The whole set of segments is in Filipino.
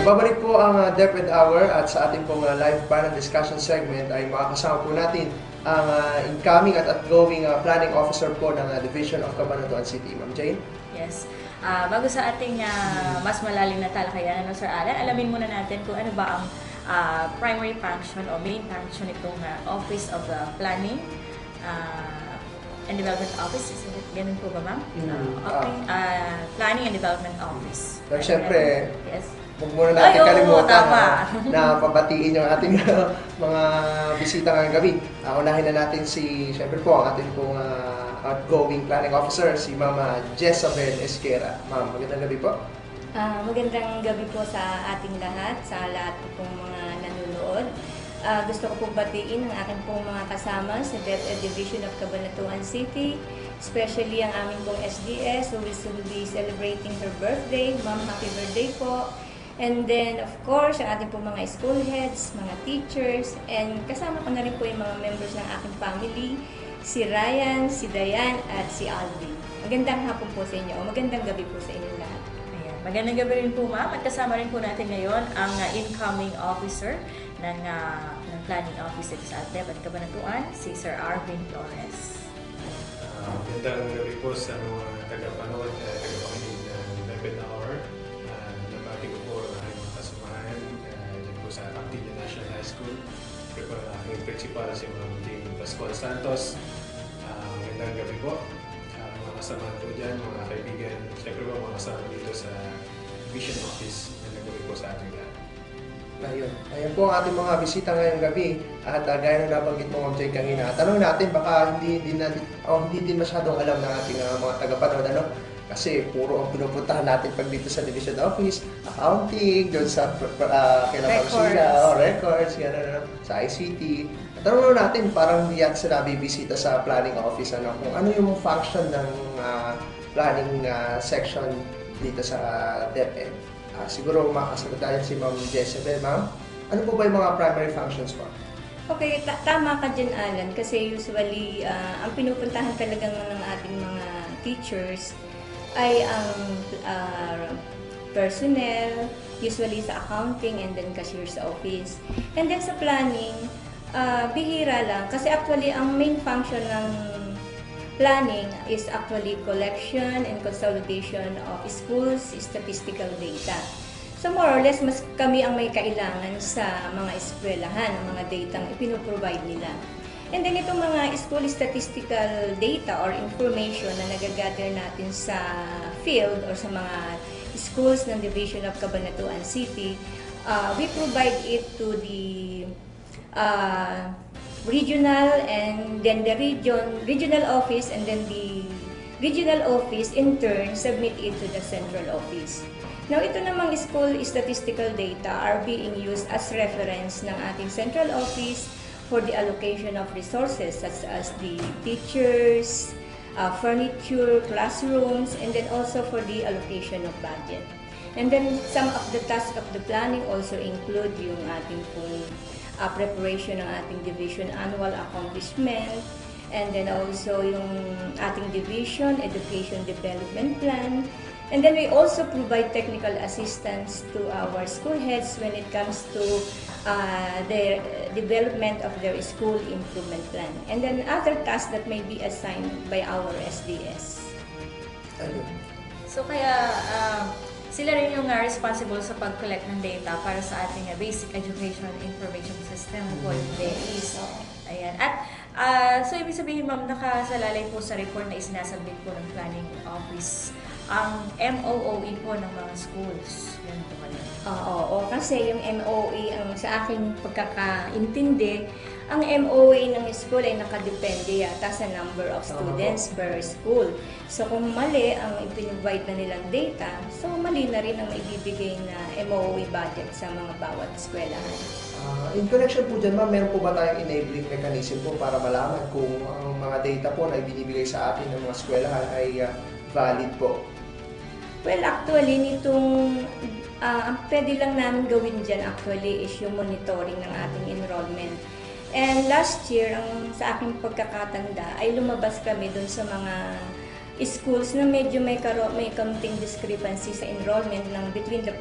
Babalik po ang DepEd Hour at sa ating pong live panel discussion segment ay makakasama po natin ang incoming at outgoing planning officer po ng Division of Cabanatuan City. Ma'am Jane? Yes. Bago sa ating mas malalim na talakayan, Sir Alan, alamin muna natin kung ano ba ang primary function o main function itong Office of the Planning and Development Office. Is it ganun po ba, ma'am? Planning and Development Office. Pero siyempre, yes. huwag muna natin kalimutan na pabatiin yung ating mga bisita ngayong gabi. Unahin na natin siyempre po, ang ating pong outgoing planning officer, si Ma'am Jezabel Esquera. Ma'am, magandang gabi po. Magandang gabi po sa ating lahat, sa lahat pong mga nanonood. Gusto ko pong batiin ang aking pong mga kasama sa DepEd Division of Cabanatuan City, especially ang aming pong SDS who will soon be celebrating her birthday. Ma'am, happy birthday po. And then, of course, ang ating po mga school heads, mga teachers, and kasama ko na rin po yung mga members ng aking family, si Ryan, si Dayan, at si Alvin. Magandang hapon po sa inyo, o magandang gabi po sa inyo lahat. Ayan. Magandang gabi rin po, ma'am, at kasama rin po natin ngayon ang incoming officer ng Planning Office sa DepEd at Cabanatuan, si Sir Arvin Flores. Magandang gabi po sa mga tagapanood at tagapakinig ng DepEd Hour. Nabati ko po ang aking mga kasamahan dyan po sa Actilia National High School. Siyempre po ang aking principal si Ma'am Jane Pascual Santos. Magandang gabi po. Mga kasamahan po dyan, mga kaibigan. Siyempre po mga kasama dito sa Division Office. Magandang gabi po sa ating lahat. Ayan po ang ating mga bisita ngayong gabi at gaya na nabanggit mo, Ma'am Jane, kanina. Tanong natin, baka hindi din masyadong alam ng ating mga tagapanood, kasi puro ang pinupuntahan natin pag dito sa Division Office, accounting, doon sa records, sa ICT. At tanong natin, parang hindi yan sila bibisita sa planning office, kung ano yung function ng planning section dito sa DepEd. Siguro makasagot tayo si Ma'am Jezabel. Ma'am, ano po ba yung mga primary functions po? Okay, tama ka dyan, Alan, kasi usually ang pinupuntahan talaga ng ating mga teachers ay ang personnel, usually sa accounting and then cashier's office. And then sa planning, bihira lang, kasi actually ang main function ng planning is actually collection and consolidation of schools' statistical data. So more or less, mas kami ang may kailangan sa mga eskwelahan, ang mga data ang ipinoprovide nila. And then itong mga school statistical data or information na nagagather natin sa field or sa mga schools ng Division of Cabanatuan City, we provide it to the regional and then the regional office, and then the regional office in turn submit it to the central office. Now, ito namang school statistical data are being used as reference ng ating central office for the allocation of resources such as the teachers, furniture, classrooms, and then also for the allocation of budget. And then some of the tasks of the planning also include yung ating pong preparation ng ating division annual accomplishment, and then also yung ating division education development plan. And then we also provide technical assistance to our school heads when it comes to their development of their school improvement plan, and then other tasks that may be assigned by our SDS. So kaya sila rin yung responsible sa pag-collect ng data para sa ating basic education information system po yung DEIS. Ayan. At so ibig sabihin, ma'am, nakasalalay po sa report na isinasabit po ng planning office ang MOOE po ng mga schools. Yan po pala. Oo, kasi yung MOE, ang sa aking pagkakaintindi, ang MOE ng school ay nakadepende yata sa number of students per school. So kung mali ang ipinrovide na nilang data, so mali na rin ang ibibigay na MOE budget sa mga bawat eskwelahan. In connection po dyan, ma'am, meron po ba tayong enabling mechanism po para malaman kung ang mga data po na ibinibigay sa atin ng mga eskwelahan ay valid po? Well, actually, ang pwede lang namin gawin dyan actually is yung monitoring ng ating enrollment. And last year, sa aking pagkakatanda, ay lumabas kami dun sa mga schools na medyo may kaunting discrepancy sa enrollment between the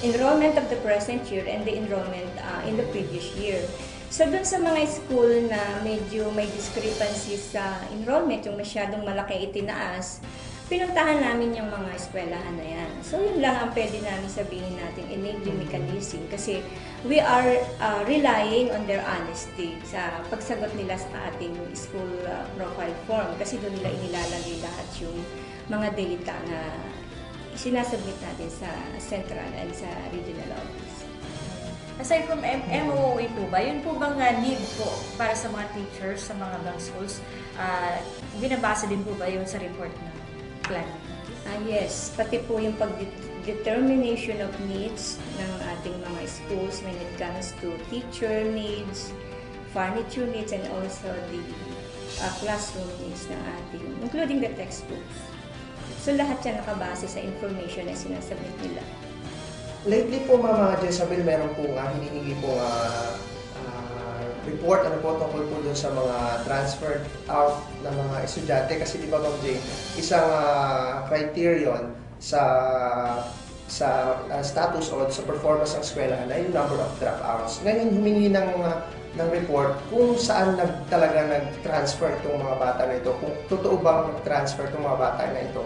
enrollment of the present year and the enrollment in the previous year. So dun sa mga school na medyo may discrepancy sa enrollment, yung masyadong malaki itinaas, pinuntahan namin yung mga eskwelahan na yan. So yun lang ang pwede namin sabihin natin enabling mechanism kasi we are relying on their honesty sa pagsagot nila sa ating school profile form kasi doon nila inilalagay lahat yung mga data na sinasubmit natin sa central and sa regional office. Aside from MOOE po ba, yun po bang need po para sa mga teachers sa mga bank schools, binabasa din po ba yun sa report na plan? Yes, pati po yung pag-determination of needs ng ating mga schools when it comes to teacher needs, furniture needs, and also the classroom needs ng ating, including the textbooks. So lahat yan nakabase sa information na sinasubmit nila. Lately po, Mama Jezabel, meron po hinihingi po report tungkol po doon sa mga transferred out na mga estudyante kasi di ba Ma'am Jay, isang criterion sa status o sa performance ng eskwelahan ay yung number of dropouts. Ngayon humingi ng report kung saan talaga nag-transfer itong mga bata na ito, kung totoo bang nag-transfer itong mga bata na ito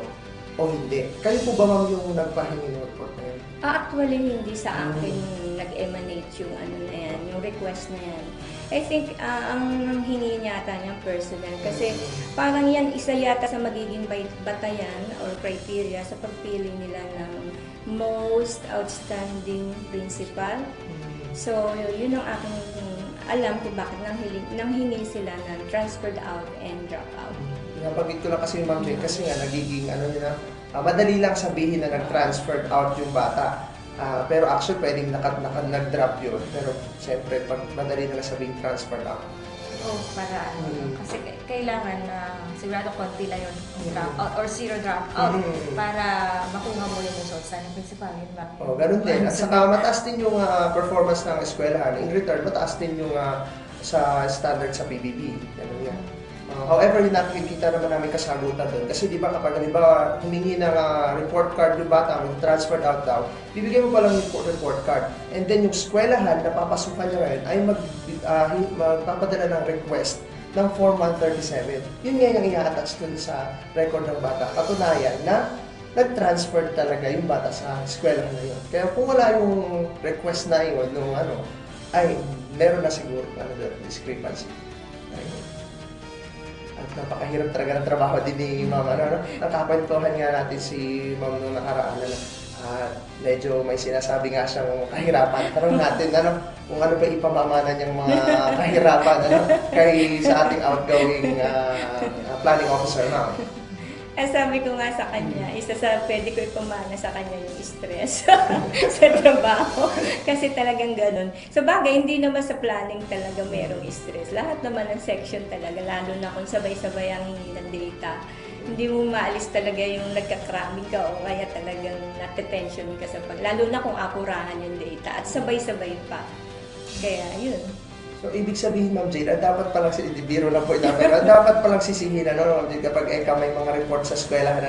o hindi. Kayo po ba Ma'am yung nagpahingi ng report na yun? Actually, hindi sa akin nag-emanate yung na yan, yung request na yan. I think ang hingi yata niyang personal kasi parang yan isa yata sa magiging batayan or criteria sa pagpili nila ng most outstanding principal. So, yun ang aking alam kung bakit nang hingi sila ng transferred out and drop out. Napagit ko lang kasi Ma'am Jane kasi nga nagiging madali lang sabihin na nag-transferred out yung bata. Pero actually pwedeng nag-drop yun. Pero siyempre pag madali na sabihin transferred out. Para kasi kailangan sigurado konti lang yung drop out or zero drop out para makuha mo yung results ng principal. Yun ba? Ganun din. At saka mataas din yung performance ng eskwelahan. In return, mataas din yung sa standard sa PBB. Ganun yan. However, nakikita naman namin kasagutan doon. Kasi di ba kapag humingi ng report card yung bata, transferred out daw, bibigyan mo pa lang yung report card. And then yung eskwelahan na papasukan niya ngayon ay magpapadala ng request ng Form 137. Yun nga yung i-attach doon sa record ng bata. Katunayan na nag-transfer talaga yung bata sa eskwelahan na yun. Kaya kung wala yung request na yun, ay meron na siguro discrepancy. At napakahirap talaga ng trabaho din ni Ma'am. Nakakwentuhan nga natin si Ma'am nung nakaraan medyo may sinasabi nga siyang kahirapan. Tanong natin kung ano ba ipamamana niyang mga kahirapan sa ating outgoing planning officer, Ma'am. Sabi ko nga sa kanya, isa sa pwede ko ipamana sa kanya yung stress sa trabaho. Kasi talagang ganun. Sa bagay, hindi naman sa planning talaga merong stress. Lahat naman ng section talaga, lalo na kung sabay-sabay ang hingi ng data. Hindi mo maalis talaga yung nagka-cramming ka o kaya talagang nat-tension ka lalo na kung akurahan yung data at sabay-sabay pa. Kaya yun. So, ibig sabihin, Ma'am Jade, dapat palang biro lang po pero dapat palang sisihin, Ma'am Jade, kapag may mga report sa eskwelahan,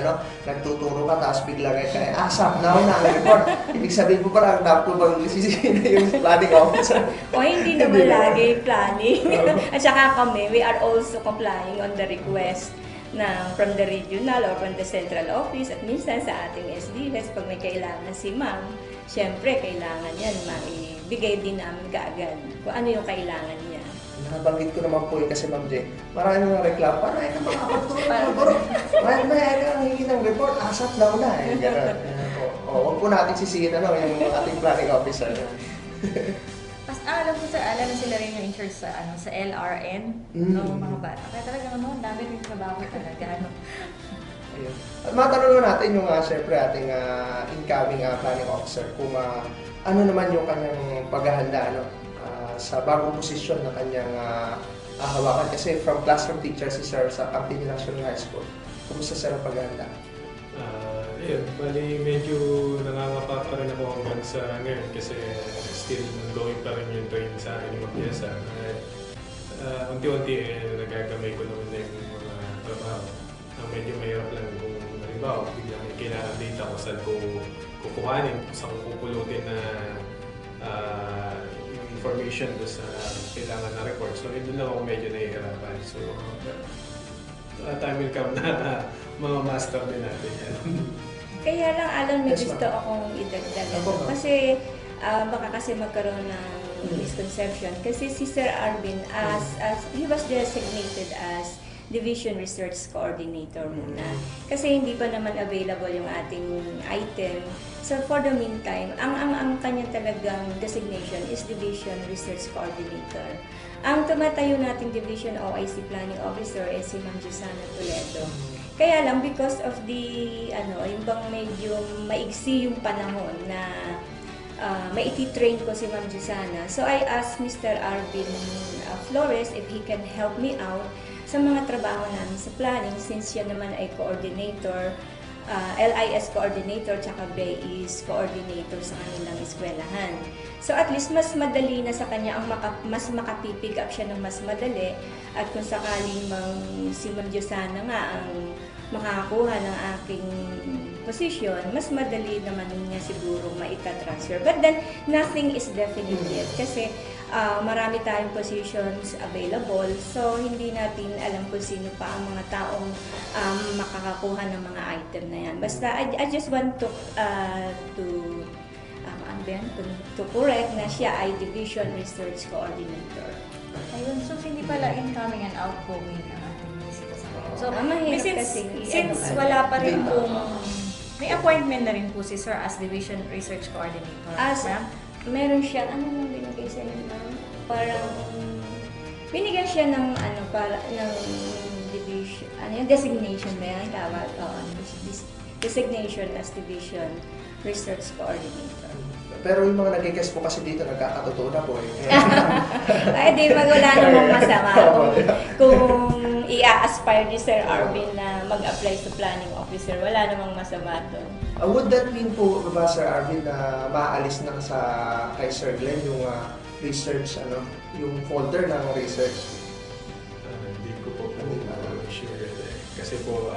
nagtuturo ka, tapos biglang ASAP na ang report. Ibig sabihin po parang dapat po bang sisihin yung planning officer? O hindi naman lagi planning. At saka kami, we are also complying on the request from the regional or from the central office at minsan sa ating SDS pag may kailangan si Ma'am, syempre kailangan yan maibigay din namin kaagad kung ano yung kailangan niya. Nabanggit ko naman po yun kasi Ma'am Jay, marami mga reklamo, parang ka makapagturo. May hingi ng report, ASAP daw na. Gano'n. Huwag po natin sisihin yung ating planning officer. Alam ko alam na sila rin yung in-charge sa LRN ng mga bata. Kaya talagang dami rin trabaho talaga. Ayun. At matanong natin yung siyempre ating incoming planning officer kung ano naman yung kanyang paghahanda sa bagong posisyon na kanyang hawakan. Kasi from classroom teacher si Sir sa Campinas National High School. Kumusta Sir ang paghahanda? Ayun, bali medyo nangangapa pa rin ako hanggang sa ngayon kasi still ongoing pa rin yung training sa akin yung mag-PSA. Unti-unti nagagamay ko naman na yung mga trabaho. Ang medyo mahirap lang kung halimbawa, bigla may kailangan data kung saan ko kukuhanin, kung saan ko pupulutin na yung information doon sa kailangan na report. So, yun lang ako medyo nahihirapan. So, time will come na mga master din natin yan. Kaya lang, Alan, may Yes, gusto ma'am. akong idagdag. Ako, ma'am. Kasi baka kasi magkaroon ng misconception. Kasi si Sir Arvin, as he was designated as Division Research Coordinator muna. Kasi hindi pa naman available yung ating item. So for the meantime, ang kanya talagang designation is Division Research Coordinator. Ang tumatayo nating Division OIC Planning Officer is si Ma'am Jusana Toledo. Kaya lang, because of the, yung bang medyo maigsi yung panahon na maiti-train ko si Ma'am Jusana. So I asked Mr. Arvin Flores if he can help me out sa mga trabaho namin sa planning since siya naman ay coordinator, LIS coordinator, tsaka BAIS coordinator sa kanilang eskwelahan. So at least mas madali na sa kanya, mas makapipick up siya ng mas madali at kung sakaling si Ma'am Jusana nga ang makakakuha ng aking position, mas madali naman niya siguro maita-transfer. But then, nothing is definite yet kasi marami tayong positions available. So, hindi natin alam kung sino pa ang mga taong makakakuha ng mga item na yan. Basta, I just want to correct na siya ay Division Research Coordinator. Ayun, so hindi pala incoming and outgoing ang ating bisita sa ngayon. So, mahirap since wala pa rin pong, may appointment na rin po si Sir as Division Research Coordinator. Ma'am? Meron siya, ano nang binigay sa inyo, ma'am? Parang, binigyan siya ng, ng division, yung designation ba yan? Tawag, designation as Division Research Coordinator. Pero yung mga nag-guess po kasi dito, nagkakatotoo na po eh. Ay, di wala namang masama kung i-aspire ni Sir Arvin na mag-apply sa planning officer. Wala namang masama doon. Would that mean po ba, Sir Arvin, na maalis na kay Sir Glenn yung research, yung folder ng research? Hindi ko po sure. Kasi po,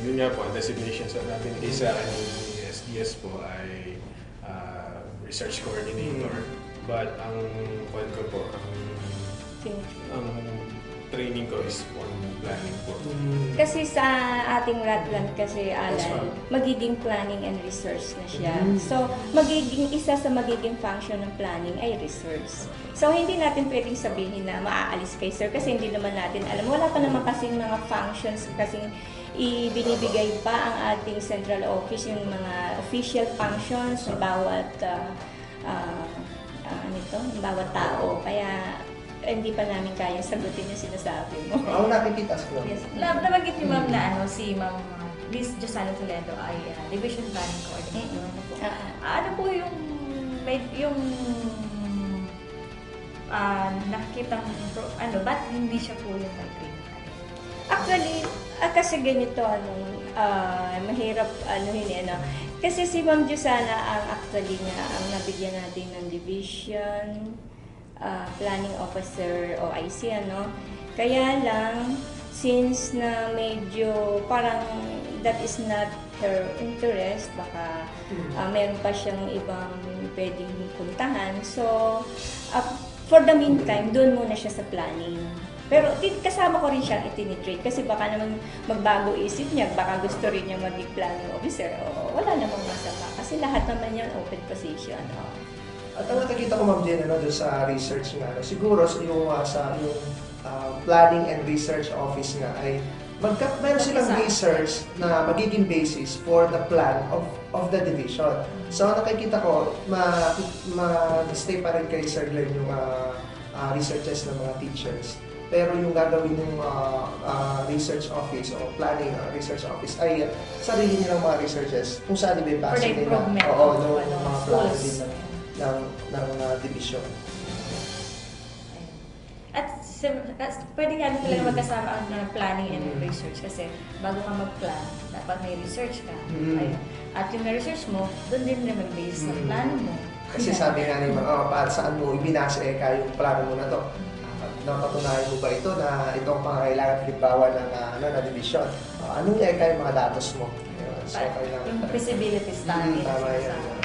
yun nga po, ang designation sa natin sa akin ni SDS po ay research coordinator. But ang point ko po, ang training ko is on planning po. Kasi sa ating Ratland kasi, Yes, Alan, ma'am. magiging planning and research na siya. So, isa sa magiging function ng planning ay research. So, hindi natin pwedeng sabihin na maaalis kay Sir kasi hindi naman natin alam. Wala pa naman kasing mga functions kasing ibinibigay pa ang ating central office, yung mga official functions ng bawat bawat tao. Kaya hindi pa namin kaya sagutin yung sinasabi mo. Ako nakikita sa Yes. Nabanggit niyo, ma'am, na si Ma'am Miss Jusana Toledo ay Division Planning Coordinator. Ano po yung nakikitang ba't hindi siya po yung nag-train? Actually, kasi ganito, mahirap, kasi si Ma'am Jusana ang actually nga, ang nabigyan natin ng Division Planning Officer o IC, Kaya lang, since na medyo parang that is not her interest, baka meron pa siyang ibang pwedeng puntahan. So, for the meantime, doon muna siya sa planning. Pero kasama ko rin siyang itinitrade kasi baka naman magbago isip niya, baka gusto rin niya maging planning officer. O, wala namang masama kasi lahat naman yan open position. At ang nakikita ko, Ma'am Jen, doon sa research nga, siguro yung planning and research office nga ay meron silang research na magiging basis for the plan of the division. So nakikita ko, ma-stay pa rin kay Sir Glenn yung researches ng mga teachers. Pero yung gagawin ng research office o planning research office ay sarili nilang mga researches kung saan ibibasa nila. Oo, ng mga plano din ng division. At pwede nga talaga magkasama ang planning and research kasi bago ka mag-plan, dapat may research ka. Ayun. At yung research mo, doon din mag-base sa plano mo. Kasi sabi nga naman, saan mo ibinasa yung plano mo na to? Napatunayan mo ba ito na itong pangangailangan halimbawa ng na division? Ano yung yung mga datos mo. Ayun. So, kailangan Yung talaga. feasibility study. Tama na yan. sinasabi.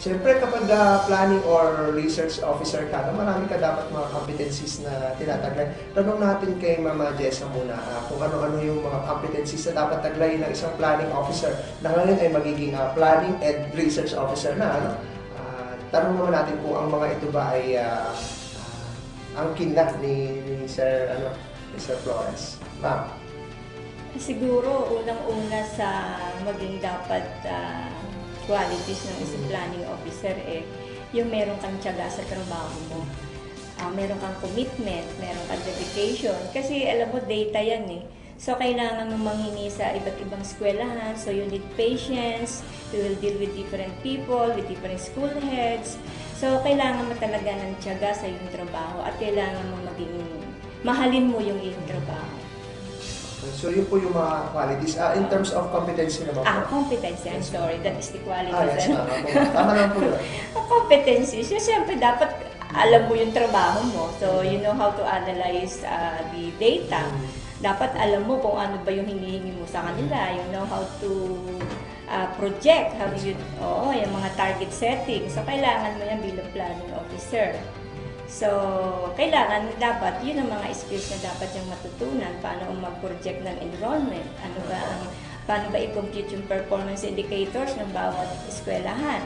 Siyempre, kapag planning or research officer ka, marami ka dapat mga competencies na tinataglay. Tanong natin kay Mama Jessa muna kung ano-ano yung mga competencies na dapat taglayin ng isang planning officer na ngayon ay magiging planning and research officer na. Ano? Tanong naman natin kung ang mga ito ba ay ang kinat ni Sir Flores. Ma'am. Siguro, unang-una sa maging dapat qualities ng isang planning officer yung meron kang tiyaga sa trabaho mo. Meron kang commitment, meron kang dedication. Kasi alam mo, data yan So, kailangan mo manghingi sa iba't ibang eskwelahan. So, you need patience. You will deal with different people, with different school heads. So, kailangan mo talaga ng tiyaga sa iyong trabaho at kailangan mo mahalin mo yung iyong trabaho. So, yun po yung mga qualities. In terms of competency naman po. Competency. I'm sorry. That is the qualities. Yes, ma'am. Tama naman po yun. Competency. So, siyempre, dapat alam mo yung trabaho mo. So, you know how to analyze the data. Dapat alam mo kung ano ba yung hinihingi mo sa kanila. You know how to project. How you, yung mga target setting. So, kailangan mo yan bilang planning officer. So, kailangan dapat, yun ang mga skills na dapat yung matutunan. Paano mag-project ng enrollment? Paano ba i-compute yung performance indicators ng bawat eskwelahan?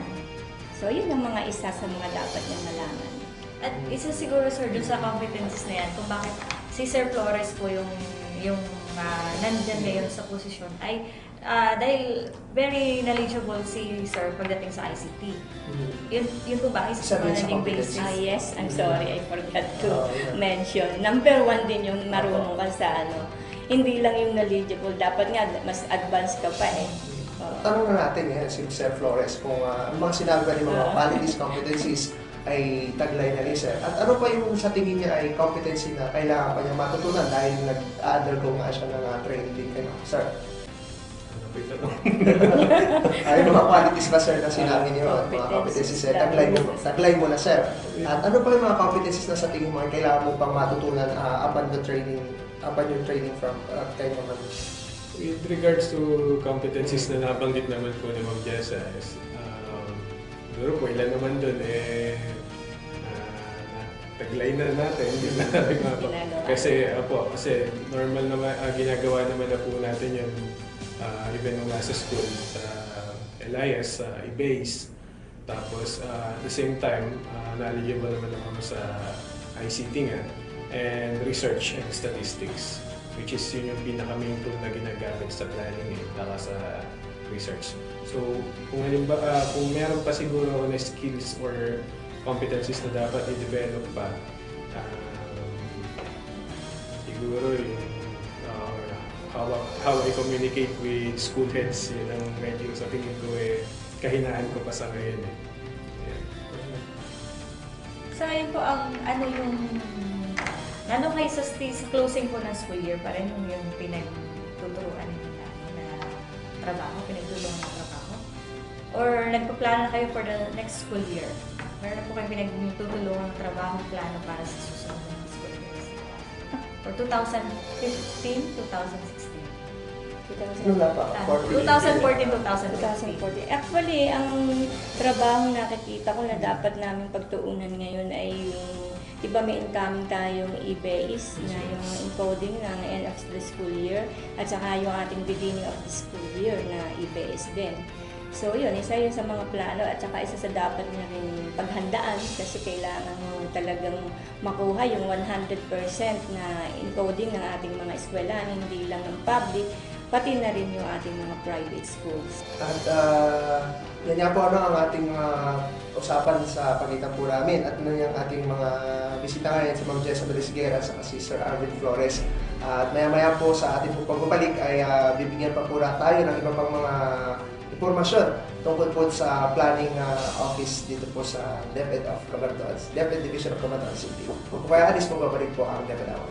So, yun ang mga isa sa mga dapat niyang malaman. At isa siguro, sir, dun sa competencies na yan, kung bakit si Sir Flores po yung nandyan ngayon sa posisyon ay dahil very knowledgeable si Sir pagdating sa ICT. Yun po ba? Isa Sabihin po sa naging competencies. basis. Yes, I'm sorry, I forgot to mention. Number 1 din yung marunong ka sa hindi lang yung knowledgeable, dapat nga mas advanced ka pa Tanong na natin si Sir Flores kung ang mga sinabi ni mga qualities, competencies ay taglay na rin, sir. At ano pa yung sa tingin niya ay competency na kailangan pa niya matutunan dahil nag-undergo nga siya ng training din kayo, sir? Ano po yung tanong? Ay, mga qualities ba, sir, na sinabi niyo? Mga competencies, sir. Taglay mo na, sir. At ano pa yung mga competencies na sa tingin mo ay kailangan mo pang matutunan upon your training from kay Ma'am? With regards to competencies na nabanggit naman po ni Ma'am Jessa, siguro po ilan naman doon taglay na natin. Kasi normal naman, ginagawa naman na po natin yun even nung nasa school sa LIS, sa e-base. Tapos at the same time, knowledgeable naman ako sa ICT nga and research and statistics, which is yun yung pinaka-main tool na ginagamit sa planning para sa research. So, kung meron pa siguro na skills or competencies na dapat i-develop pa, siguro yung how I communicate with school heads, yun ang medyo sa tingin ko kahinaan ko pa sa ngayon Yeah. Sa ngayon po, ano kayo sa closing po ng school year, parang yung pinagtuturuan nila na trabaho, pinagtulungan ng trabaho? Or nagpaplano kayo for the next school year? Meron na po kayo pinagtutulungan ng trabaho, plano para sa susunod ng school years? For 2015, 2016? Wala pa. 2014. Actually, ang trabaho nakikita ko na dapat namin pagtuunan ngayon ay yung, iba may incoming tayong e-base na yung encoding ng end of the school year at saka yung ating beginning of the school year na e-base din. So yun, isa yun sa mga plano at saka isa sa dapat na rin paghandaan kasi kailangan mo talagang makuha yung 100% na encoding ng ating mga eskwelahan, hindi lang ng public, pati na rin yung ating mga private schools. At yan nga po ang ating usapan sa pagitan po namin at yung ating mga bisita ngayon si Ma'am Jessa Belisguera at si Sir Arvin Flores. At maya-maya po sa ating pagbabalik ay bibigyan pa po tayo ng iba pang mga impormasyon tungkol po sa planning office dito po sa DepEd of Cabanatuan, DepEd Division of Cabanatuan City. Kung kaya alis po babalik po ang DepEd Hour.